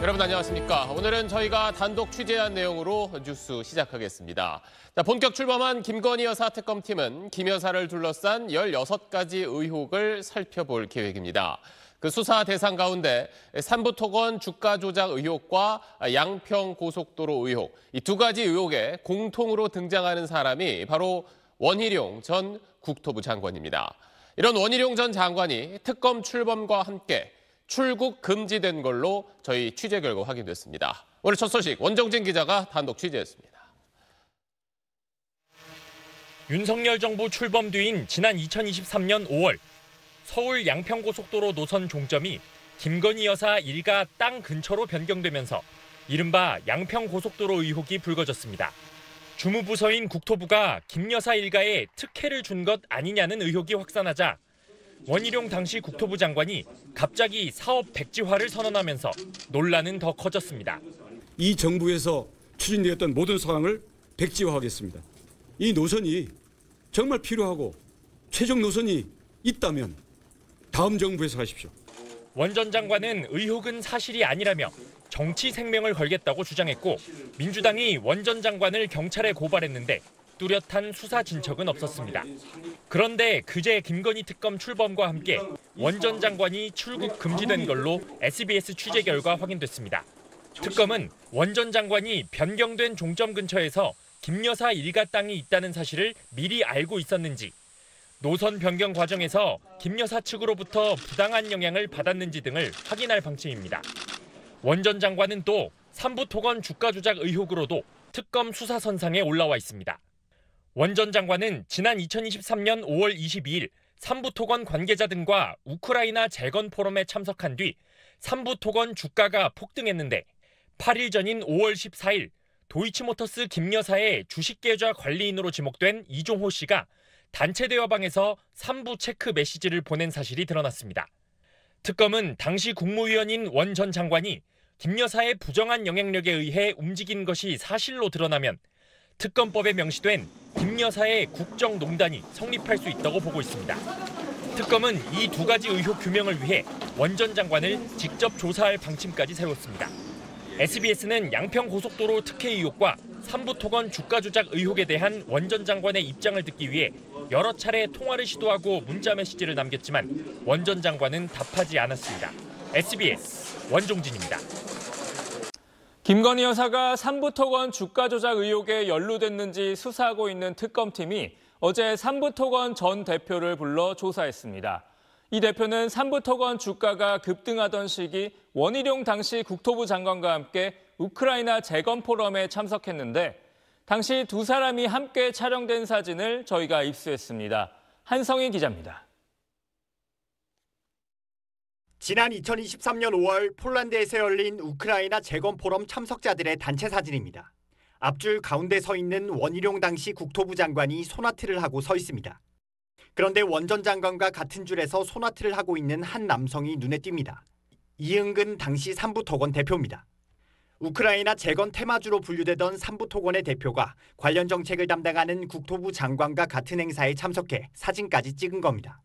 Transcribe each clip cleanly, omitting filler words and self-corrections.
여러분 안녕하십니까. 오늘은 저희가 단독 취재한 내용으로 뉴스 시작하겠습니다. 본격 출범한 김건희 여사 특검팀은 김 여사를 둘러싼 16가지 의혹을 살펴볼 계획입니다. 그 수사 대상 가운데 삼부토건 주가 조작 의혹과 양평 고속도로 의혹, 이 두 가지 의혹에 공통으로 등장하는 사람이 바로 원희룡 전 국토부 장관입니다. 이런 원희룡 전 장관이 특검 출범과 함께 출국 금지된 걸로 저희 취재 결과 확인됐습니다. 오늘 첫 소식 원정진 기자가 단독 취재했습니다. 윤석열 정부 출범 뒤인 지난 2023년 5월 서울 양평고속도로 노선 종점이 김건희 여사 일가 땅 근처로 변경되면서 이른바 양평고속도로 의혹이 불거졌습니다. 주무부서인 국토부가 김 여사 일가에 특혜를 준 것 아니냐는 의혹이 확산하자 원희룡 당시 국토부 장관이 갑자기 사업 백지화를 선언하면서 논란은 더 커졌습니다. 이 정부에서 추진되었던 모든 사항을 백지화하겠습니다. 이 노선이 정말 필요하고 최종 노선이 있다면 다음 정부에서 하십시오. 원 전 장관은 의혹은 사실이 아니라며 정치 생명을 걸겠다고 주장했고 민주당이 원 전 장관을 경찰에 고발했는데 뚜렷한 수사 진척은 없었습니다. 그런데 그제 김건희 특검 출범과 함께 원 전 장관이 출국 금지된 걸로 SBS 취재 결과 확인됐습니다. 특검은 원 전 장관이 변경된 종점 근처에서 김 여사 일가 땅이 있다는 사실을 미리 알고 있었는지, 노선 변경 과정에서 김 여사 측으로부터 부당한 영향을 받았는지 등을 확인할 방침입니다. 원 전 장관은 또 삼부토건 주가 조작 의혹으로도 특검 수사선상에 올라와 있습니다. 원 전 장관은 지난 2023년 5월 22일 삼부토건 관계자 등과 우크라이나 재건 포럼에 참석한 뒤 삼부토건 주가가 폭등했는데 8일 전인 5월 14일 도이치모터스 김 여사의 주식계좌 관리인으로 지목된 이종호 씨가 단체 대화방에서 삼부 체크 메시지를 보낸 사실이 드러났습니다. 특검은 당시 국무위원인 원 전 장관이 김 여사의 부정한 영향력에 의해 움직인 것이 사실로 드러나면 특검법에 명시된 김 여사의 국정농단이 성립할 수 있다고 보고 있습니다. 특검은 이 두 가지 의혹 규명을 위해 원 전 장관을 직접 조사할 방침까지 세웠습니다. SBS는 양평고속도로 특혜 의혹과 삼부토건 주가 조작 의혹에 대한 원 전 장관의 입장을 듣기 위해 여러 차례 통화를 시도하고 문자 메시지를 남겼지만 원 전 장관은 답하지 않았습니다. SBS 원종진입니다. 김건희 여사가 삼부토건 주가 조작 의혹에 연루됐는지 수사하고 있는 특검팀이 어제 삼부토건 전 대표를 불러 조사했습니다. 이 대표는 삼부토건 주가가 급등하던 시기 원희룡 당시 국토부 장관과 함께 우크라이나 재건 포럼에 참석했는데 당시 두 사람이 함께 촬영된 사진을 저희가 입수했습니다. 한성희 기자입니다. 지난 2023년 5월 폴란드에서 열린 우크라이나 재건 포럼 참석자들의 단체 사진입니다. 앞줄 가운데 서 있는 원희룡 당시 국토부 장관이 소나트를 하고 서 있습니다. 그런데 원 전 장관과 같은 줄에서 소나트를 하고 있는 한 남성이 눈에 띕니다. 이응근 당시 삼부토건 대표입니다. 우크라이나 재건 테마주로 분류되던 삼부토건의 대표가 관련 정책을 담당하는 국토부 장관과 같은 행사에 참석해 사진까지 찍은 겁니다.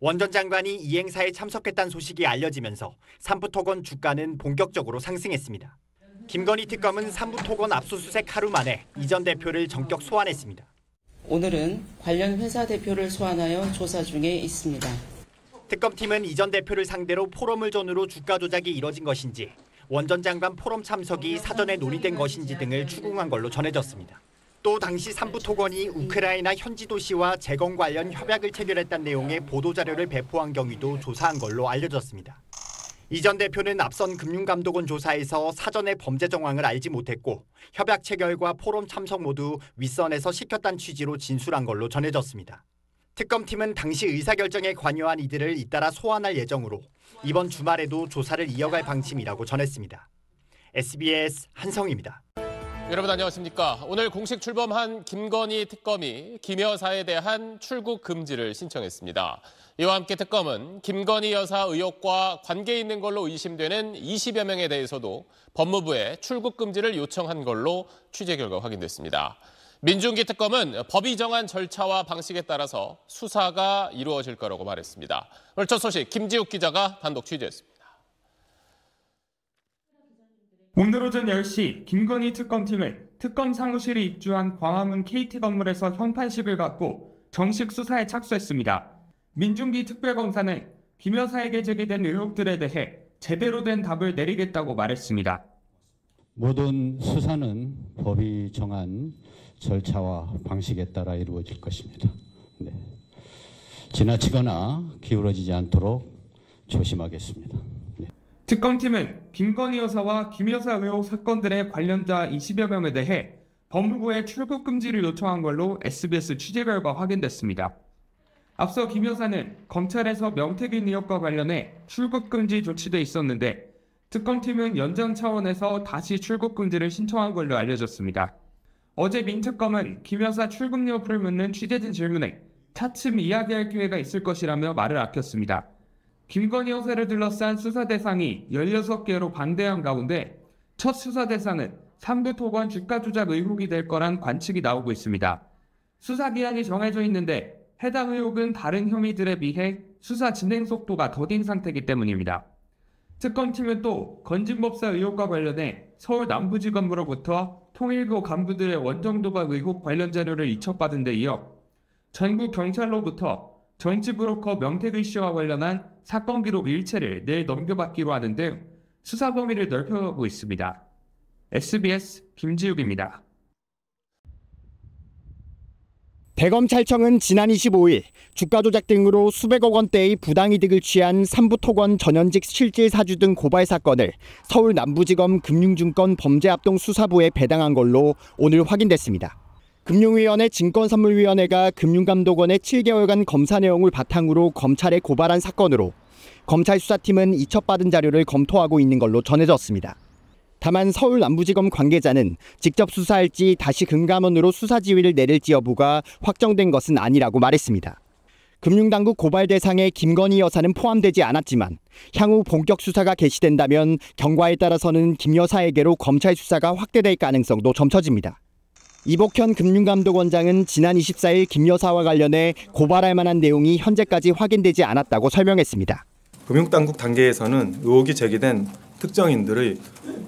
원 전 장관이 이 행사에 참석했다는 소식이 알려지면서 삼부토건 주가는 본격적으로 상승했습니다. 김건희 특검은 삼부토건 압수수색 하루 만에 이 전 대표를 전격 소환했습니다. 오늘은 관련 회사 대표를 소환하여 조사 중에 있습니다. 특검팀은 이 전 대표를 상대로 포럼을 전후로 주가 조작이 이뤄진 것인지, 원 전 장관 포럼 참석이 사전에 논의된 것인지 등을 추궁한 걸로 전해졌습니다. 또 당시 삼부토건이 우크라이나 현지 도시와 재건 관련 협약을 체결했다는 내용의 보도자료를 배포한 경위도 조사한 걸로 알려졌습니다. 이 전 대표는 앞선 금융감독원 조사에서 사전에 범죄 정황을 알지 못했고 협약 체결과 포럼 참석 모두 윗선에서 시켰다는 취지로 진술한 걸로 전해졌습니다. 특검팀은 당시 의사결정에 관여한 이들을 잇따라 소환할 예정으로 이번 주말에도 조사를 이어갈 방침이라고 전했습니다. SBS 한성희입니다. 여러분 안녕하십니까. 오늘 공식 출범한 김건희 특검이 김 여사에 대한 출국 금지를 신청했습니다. 이와 함께 특검은 김건희 여사 의혹과 관계 있는 걸로 의심되는 20여 명에 대해서도 법무부에 출국 금지를 요청한 걸로 취재 결과 확인됐습니다. 민중기 특검은 법이 정한 절차와 방식에 따라서 수사가 이루어질 거라고 말했습니다. 오늘 첫 소식 김지욱 기자가 단독 취재했습니다. 오늘 오전 10시 김건희 특검팀은 특검 사무실에 입주한 광화문 KT 건물에서 형판식을 갖고 정식 수사에 착수했습니다. 민중기 특별검사는 김 여사에게 제기된 의혹들에 대해 제대로 된 답을 내리겠다고 말했습니다. 모든 수사는 법이 정한 절차와 방식에 따라 이루어질 것입니다. 네. 지나치거나 기울어지지 않도록 조심하겠습니다. 네. 특검팀은 김건희 여사와 김 여사 의혹 사건들의 관련자 20여 명에 대해 법무부에 출국 금지를 요청한 걸로 SBS 취재 결과 확인됐습니다. 앞서 김 여사는 검찰에서 명태균 의혹과 관련해 출국 금지 조치돼 있었는데 특검팀은 연장 차원에서 다시 출국 금지를 신청한 걸로 알려졌습니다. 어제 민특검은 김 여사 출국 여부를 묻는 취재진 질문에 차츰 이야기할 기회가 있을 것이라며 말을 아꼈습니다. 김건희 여사를 둘러싼 수사 대상이 16개로 방대한 가운데 첫 수사 대상은 삼부토건 주가 조작 의혹이 될 거란 관측이 나오고 있습니다. 수사 기한이 정해져 있는데 해당 의혹은 다른 혐의들에 비해 수사 진행 속도가 더딘 상태이기 때문입니다. 특검팀은 또 건진법사 의혹과 관련해 서울 남부지검으로부터 통일부 간부들의 원정도박 의혹 관련 자료를 이첩받은 데 이어 전국 경찰로부터 정치 브로커 명태균 씨와 관련한 사건 기록 일체를 내일 넘겨받기로 하는 등 수사 범위를 넓혀가고 있습니다. SBS 김지욱입니다. 대검찰청은 지난 25일 주가 조작 등으로 수백억 원대의 부당이득을 취한 삼부토건 전현직 실질 사주 등 고발 사건을 서울 남부지검 금융증권범죄합동 수사부에 배당한 걸로 오늘 확인됐습니다. 금융위원회 증권선물위원회가 금융감독원의 7개월간 검사 내용을 바탕으로 검찰에 고발한 사건으로 검찰 수사팀은 이첩받은 자료를 검토하고 있는 걸로 전해졌습니다. 다만 서울 남부지검 관계자는 직접 수사할지 다시 금감원으로 수사 지휘를 내릴지 여부가 확정된 것은 아니라고 말했습니다. 금융당국 고발 대상에 김건희 여사는 포함되지 않았지만 향후 본격 수사가 개시된다면 경과에 따라서는 김 여사에게로 검찰 수사가 확대될 가능성도 점쳐집니다. 이복현 금융감독원장은 지난 24일 김 여사와 관련해 고발할 만한 내용이 현재까지 확인되지 않았다고 설명했습니다. 금융당국 단계에서는 의혹이 제기된 특정인들의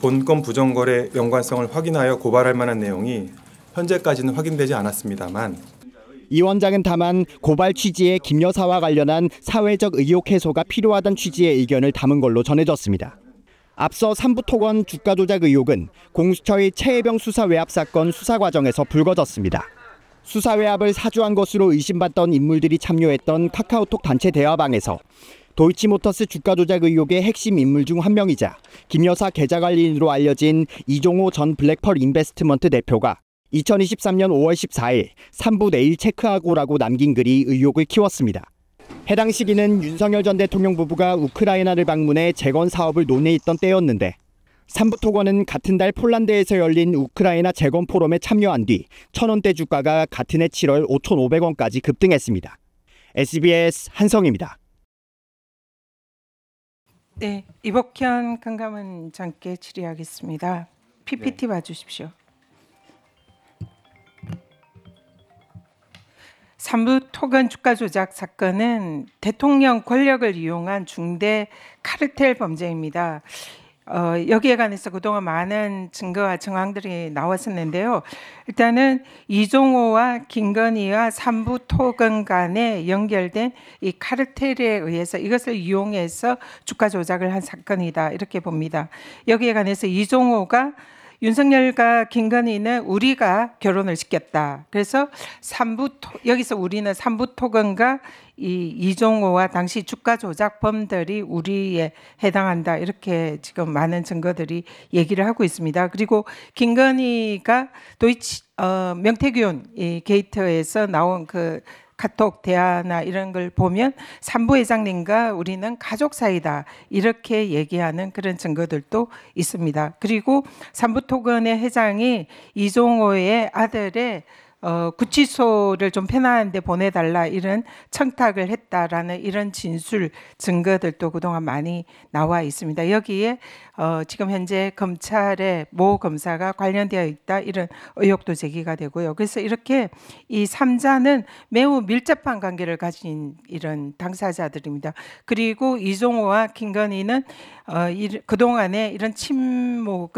본건 부정거래 연관성을 확인하여 고발할 만한 내용이 현재까지는 확인되지 않았습니다만 이 원장은 다만 고발 취지에 김 여사와 관련한 사회적 의혹 해소가 필요하다는 취지의 의견을 담은 걸로 전해졌습니다. 앞서 삼부토건 주가 조작 의혹은 공수처의 최혜병 수사 외압 사건 수사 과정에서 불거졌습니다. 수사 외압을 사주한 것으로 의심받던 인물들이 참여했던 카카오톡 단체 대화방에서 도이치모터스 주가 조작 의혹의 핵심 인물 중 한 명이자 김 여사 계좌 관리인으로 알려진 이종호 전 블랙펄 인베스트먼트 대표가 2023년 5월 14일 3부 내일 체크하고라고 남긴 글이 의혹을 키웠습니다. 해당 시기는 윤석열 전 대통령 부부가 우크라이나를 방문해 재건 사업을 논의했던 때였는데 삼부토건은 같은 달 폴란드에서 열린 우크라이나 재건 포럼에 참여한 뒤 1,000원대 주가가 같은 해 7월 5,500원까지 급등했습니다. SBS 한성입니다. 네, 이복현 금감원장께 질의하겠습니다. PPT 봐주십시오. 삼부토건 주가 조작 사건은 대통령 권력을 이용한 중대 카르텔 범죄입니다. 여기에 관해서 그동안 많은 증거와 정황들이 나왔었는데요. 일단은 이종호와 김건희와 삼부토건 간에 연결된 이 카르텔에 의해서 이것을 이용해서 주가 조작을 한 사건이다 이렇게 봅니다. 여기에 관해서 이종호가 윤석열과 김건희는 우리가 결혼을 시켰다. 그래서 여기서 우리는 삼부토건과 이종호와 당시 주가 조작범들이 우리에 해당한다. 이렇게 지금 많은 증거들이 얘기를 하고 있습니다. 그리고 김건희가 명태균 이 게이트에서 나온 그 카톡 대화나 이런 걸 보면 삼부 회장님과 우리는 가족 사이다 이렇게 얘기하는 그런 증거들도 있습니다. 그리고 삼부토건의 회장이 이종호의 아들의 구치소를 좀 편안한 데 보내달라 이런 청탁을 했다라는 이런 진술 증거들도 그동안 많이 나와 있습니다. 여기에 지금 현재 검찰의 모 검사가 관련되어 있다 이런 의혹도 제기가 되고요. 그래서 이렇게 이 3자는 매우 밀접한 관계를 가진 이런 당사자들입니다. 그리고 이종호와 김건희는 그동안에 이런 친목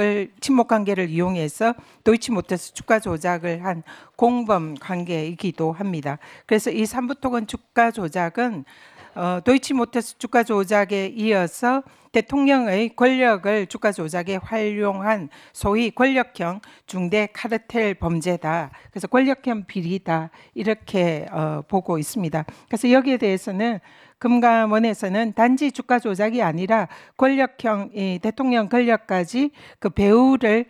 관계를 이용해서 도이치모터스 주가 조작을 한 공범 관계이기도 합니다. 그래서 이 삼부토건 주가 조작은 도이치모터스 주가 조작에 이어서 대통령의 권력을 주가 조작에 활용한 소위 권력형 중대 카르텔 범죄다. 그래서 권력형 비리다 이렇게 보고 있습니다. 그래서 여기에 대해서는 금감원에서는 단지 주가 조작이 아니라 권력형 대통령 권력까지 그 배후를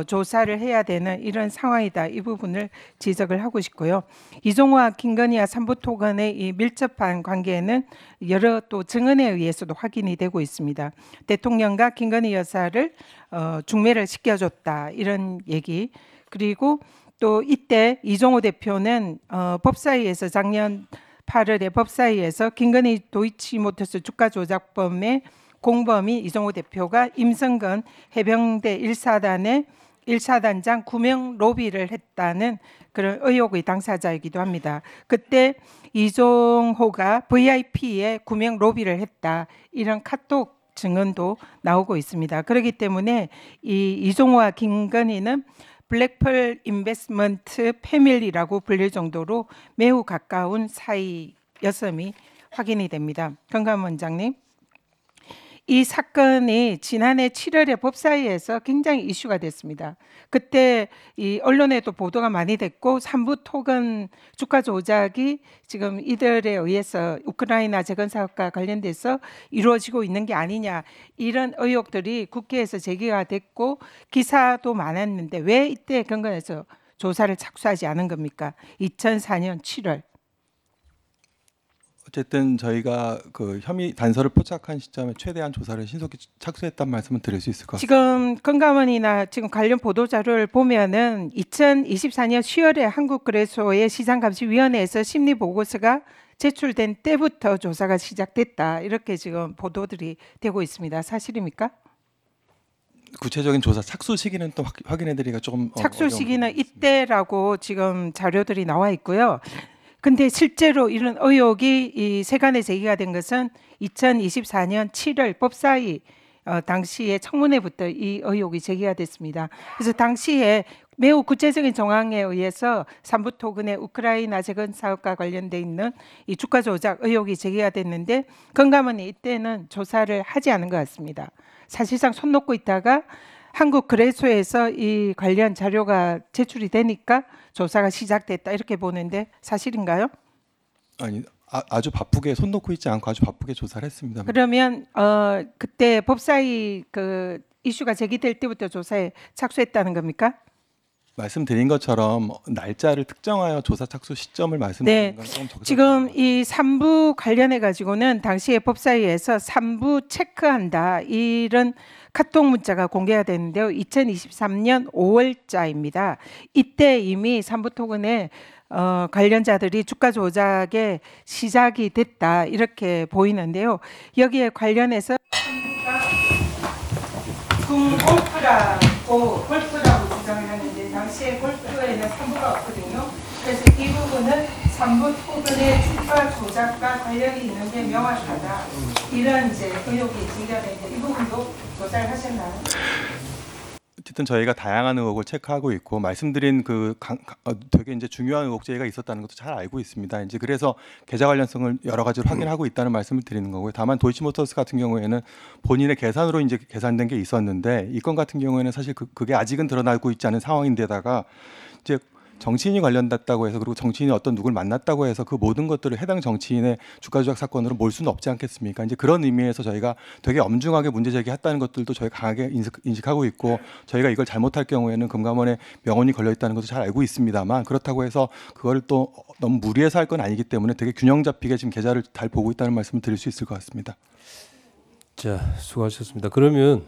조사를 해야 되는 이런 상황이다. 이 부분을 지적을 하고 싶고요. 이종호와 김건희와 삼부토건의 이 밀접한 관계는 여러 또 증언에 의해서도 확인이 되고 있습니다. 대통령과 김건희 여사를 중매를 시켜줬다. 이런 얘기. 그리고 또 이때 이종호 대표는 법사위에서 작년 8월에 법사위에서 김건희 도이치모터스 주가 조작범의 공범이 이종호 대표가 임성근 해병대 1사단장 구명 로비를 했다는 그런 의혹의 당사자이기도 합니다. 그때 이종호가 VIP에 구명 로비를 했다. 이런 카톡 증언도 나오고 있습니다. 그렇기 때문에 이종호와 김건희는 블랙펄 인베스트먼트 패밀리라고 불릴 정도로 매우 가까운 사이였음이 확인이 됩니다. 금감원장님, 이 사건이 지난해 7월에 법사위에서 굉장히 이슈가 됐습니다. 그때 이 언론에도 보도가 많이 됐고 삼부토건 주가 조작이 지금 이들에 의해서 우크라이나 재건 사업과 관련돼서 이루어지고 있는 게 아니냐 이런 의혹들이 국회에서 제기가 됐고 기사도 많았는데 왜 이때 경건에서 조사를 착수하지 않은 겁니까? 2004년 7월. 어쨌든 저희가 그 혐의 단서를 포착한 시점에 최대한 조사를 신속히 착수했다는 말씀을 드릴 수 있을 것 같습니다. 지금 금감원이나 지금 관련 보도 자료를 보면은 2024년 10월에 한국거래소의 시장감시위원회에서 심리 보고서가 제출된 때부터 조사가 시작됐다 이렇게 지금 보도들이 되고 있습니다. 사실입니까? 구체적인 조사 착수 시기는 또 확인해드리기가 조금 착수 시기는 이때라고 지금 자료들이 나와 있고요. 근데 실제로 이런 의혹이 이 세간에 제기가 된 것은 2024년 7월 법사위 당시에 청문회부터 이 의혹이 제기가 됐습니다. 그래서 당시에 매우 구체적인 정황에 의해서 삼부토건의 우크라이나 재건 사업과 관련돼 있는 이 주가 조작 의혹이 제기가 됐는데 금감원이 이때는 조사를 하지 않은 것 같습니다. 사실상 손 놓고 있다가 한국거래소에서 이 관련 자료가 제출이 되니까 조사가 시작됐다 이렇게 보는데 사실인가요? 아니 아주 바쁘게 손 놓고 있지 않고 아주 바쁘게 조사를 했습니다. 그러면 그때 법사위 그 이슈가 제기될 때부터 조사에 착수했다는 겁니까? 말씀드린 것처럼 날짜를 특정하여 조사 착수 시점을 말씀드리는 건 좀 적절합니다. 지금 이 3부 관련해 가지고는 당시에 법사위에서 3부 체크한다 이런 카톡 문자가 공개가 됐는데요. 2023년 5월자입니다. 이때 이미 삼부토건의 관련자들이 주가 조작에 시작이 됐다 이렇게 보이는데요. 여기에 관련해서 골프라고 주장을 하는데 당시에 골프에는 3부가 없거든요. 그래서 이 부분은 삼부토건의 주가 조작과 관련이 있는 게 명확하다. 이런 이제 의혹이 제기가 되는데 이 부분도 조사를 하셨나요? 어쨌든 저희가 다양한 의혹을 체크하고 있고 말씀드린 그 되게 이제 중요한 의혹 제기가 있었다는 것도 잘 알고 있습니다. 이제 그래서 계좌 관련성을 여러 가지로 확인하고 있다는 말씀을 드리는 거고요. 다만 도이치모터스 같은 경우에는 본인의 계산으로 이제 계산된 게 있었는데 이 건 같은 경우에는 사실 그게 아직은 드러나고 있지 않은 상황인데다가 이제 정치인이 관련됐다고 해서 그리고 정치인이 어떤 누굴 만났다고 해서 그 모든 것들을 해당 정치인의 주가 조작 사건으로 몰 수는 없지 않겠습니까? 이제 그런 의미에서 저희가 되게 엄중하게 문제 제기했다는 것들도 저희가 강하게 인식하고 있고 저희가 이걸 잘못할 경우에는 금감원에 명언이 걸려 있다는 것도 잘 알고 있습니다만 그렇다고 해서 그걸 또 너무 무리해서 할 건 아니기 때문에 되게 균형 잡히게 지금 계좌를 잘 보고 있다는 말씀을 드릴 수 있을 것 같습니다. 자, 수고하셨습니다. 그러면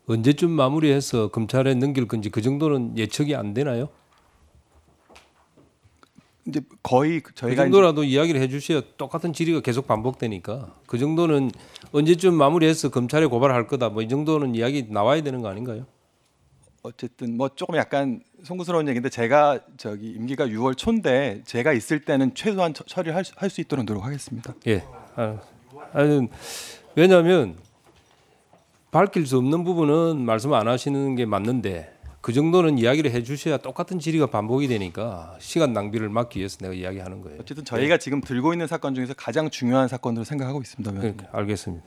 언제쯤 마무리해서 검찰에 넘길 건지 그 정도는 예측이 안 되나요? 이제 거의 저희가 그 정도라도 이야기를 해주셔야 똑같은 질의가 계속 반복되니까 그 정도는 언제쯤 마무리해서 검찰에 고발할 거다 뭐 이 정도는 이야기 나와야 되는 거 아닌가요? 어쨌든 뭐 조금 약간 송구스러운 얘기인데 제가 저기 임기가 6월 초인데 제가 있을 때는 최소한 처리할 수 있도록 노력하겠습니다. 예. 왜냐하면 밝힐 수 없는 부분은 말씀 안 하시는 게 맞는데 그 정도는 이야기를 해주셔야 똑같은 질의가 반복이 되니까 시간 낭비를 막기 위해서 내가 이야기하는 거예요. 어쨌든 저희가 지금 들고 있는 사건 중에서 가장 중요한 사건으로 생각하고 있습니다. 그러니까 알겠습니다.